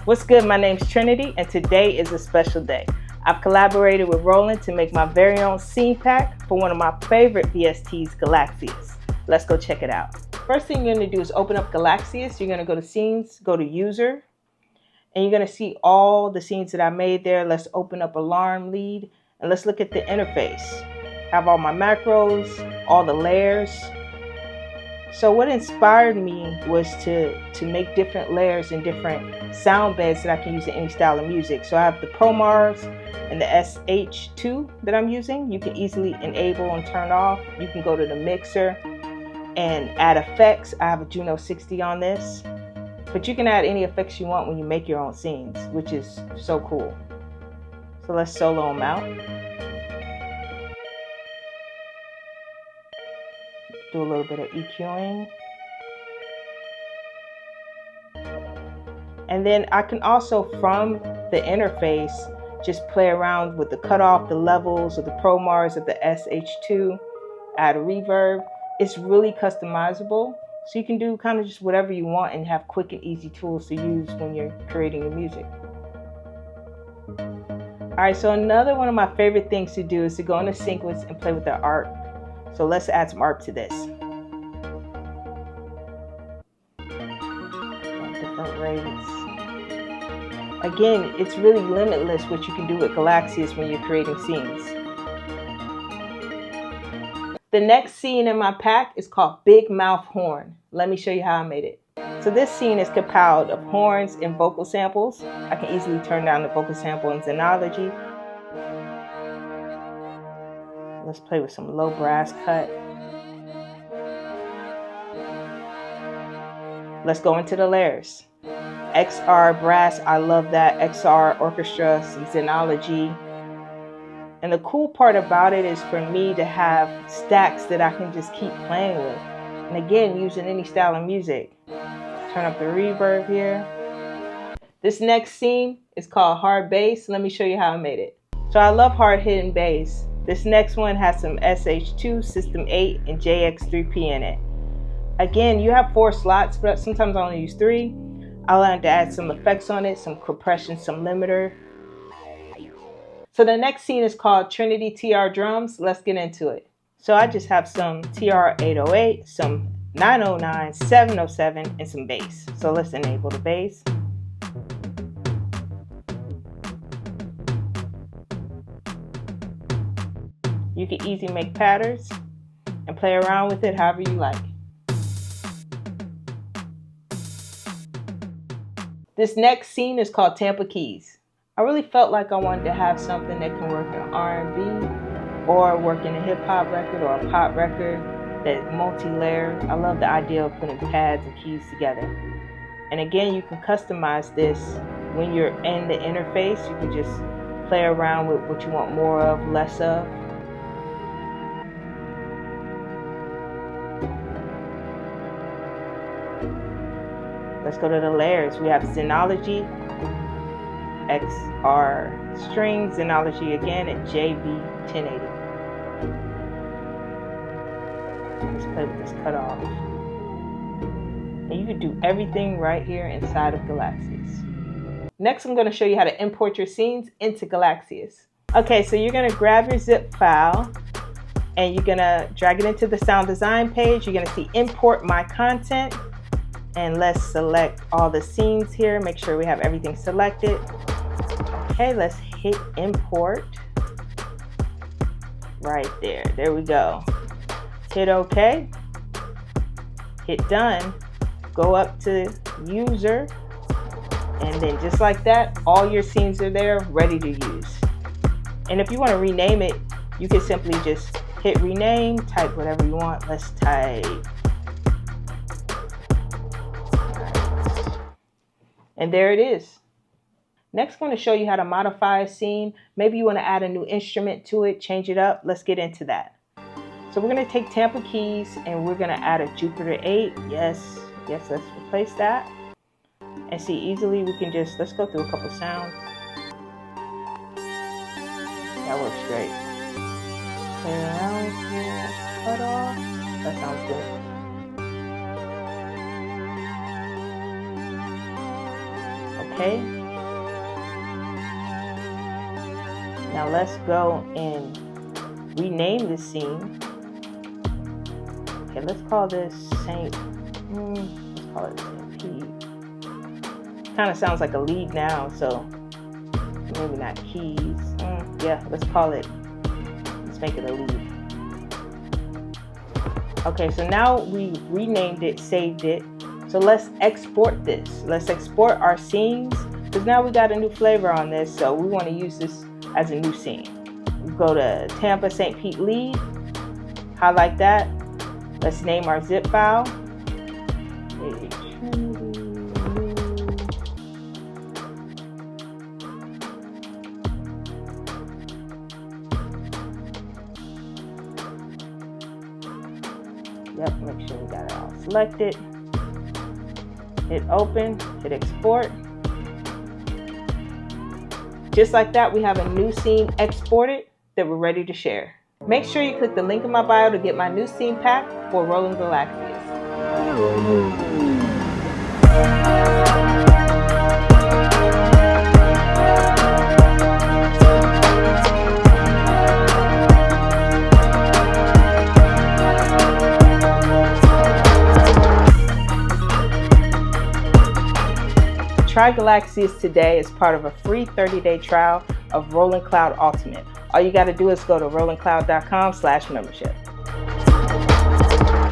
What's good? My name's Trinity, and today is a special day. I've collaborated with Roland to make my very own scene pack for one of my favorite VSTs, Galaxias. Let's go check it out. First thing you're going to do is open up Galaxias. You're going to go to Scenes, go to User, and you're going to see all the scenes that I made there. Let's open up Alarm Lead, and let's look at the interface. I have all my macros, all the layers. So what inspired me was to make different layers and different sound beds that I can use in any style of music. So I have the ProMars and the SH2 that I'm using. You can easily enable and turn off. You can go to the mixer and add effects. I have a Juno 60 on this. But you can add any effects you want when you make your own scenes, which is so cool. So let's solo them out. Do a little bit of EQing. And then I can also, from the interface, just play around with the cutoff, the levels of the ProMars of the SH2, add a reverb. It's really customizable. So you can do kind of just whatever you want and have quick and easy tools to use when you're creating the music. All right, so another one of my favorite things to do is to go into sequence and play with the art. So let's add some art to this. Different rates. Again, it's really limitless what you can do with Galaxias when you're creating scenes. The next scene in my pack is called Big Mouth Horn. Let me show you how I made it. So this scene is compiled of horns and vocal samples. I can easily turn down the vocal sample in Xenology. Let's play with some low brass cut. Let's go into the layers. XR brass, I love that. XR orchestra, some Xenology. And the cool part about it is for me to have stacks that I can just keep playing with. And again, using any style of music. Turn up the reverb here. This next scene is called Hard Bass. Let me show you how I made it. So I love hard hitting bass. This next one has some SH2, System 8, and JX3P in it. Again, you have 4 slots, but sometimes I only use 3. I like to add some effects on it, some compression, some limiter. So the next scene is called Trinity TR Drums. Let's get into it. So I just have some TR 808, some 909, 707, and some bass. So let's enable the bass. You can easily make patterns and play around with it however you like. This next scene is called Tampa Keys. I really felt like I wanted to have something that can work in R&B or work in a hip hop record or a pop record that multi-layer. I love the idea of putting pads and keys together. And again, you can customize this when you're in the interface. You can just play around with what you want more of, less of. Let's go to the layers. We have Xenology, XR strings, Xenology again, and JV1080. Let's play with this cutoff. And you can do everything right here inside of Galaxias. Next, I'm going to show you how to import your scenes into Galaxias. Okay, so you're going to grab your zip file and you're going to drag it into the sound design page. You're going to see import my content. And let's select all the scenes here. Make sure we have everything selected. Okay, let's hit import. Right there. There we go. Hit OK. Hit done. Go up to user. And then just like that, all your scenes are there ready to use. And if you want to rename it, you can simply just hit rename, type whatever you want. Let's type. And there it is. Next, I'm going to show you how to modify a scene. Maybe you want to add a new instrument to it, change it up. Let's get into that. So we're going to take Tampa Keys and we're going to add a Jupiter 8. Yes, let's replace that. And see, easily we can just, let's go through a couple sounds. That works great. Play around here, cut off. That sounds good. Okay, Now let's go and rename this scene. Okay, let's call this Saint. Let's call it Saint Pete. Kind of sounds like a lead now, so maybe not keys. Yeah, let's make it a lead. Okay, so now we renamed it, saved it. So let's export this. Let's export our scenes, because now we got a new flavor on this, so we want to use this as a new scene. We go to Tampa St. Pete lead, highlight that. Let's name our zip file. Yep, make sure we got it all selected. Hit open, hit export. Just like that, we have a new scene exported that we're ready to share. Make sure you click the link in my bio to get my new scene pack for Rolling Galaxias. Try Galaxias today as part of a free 30-day trial of Rolling Cloud Ultimate. All you got to do is go to rollingcloud.com/membership.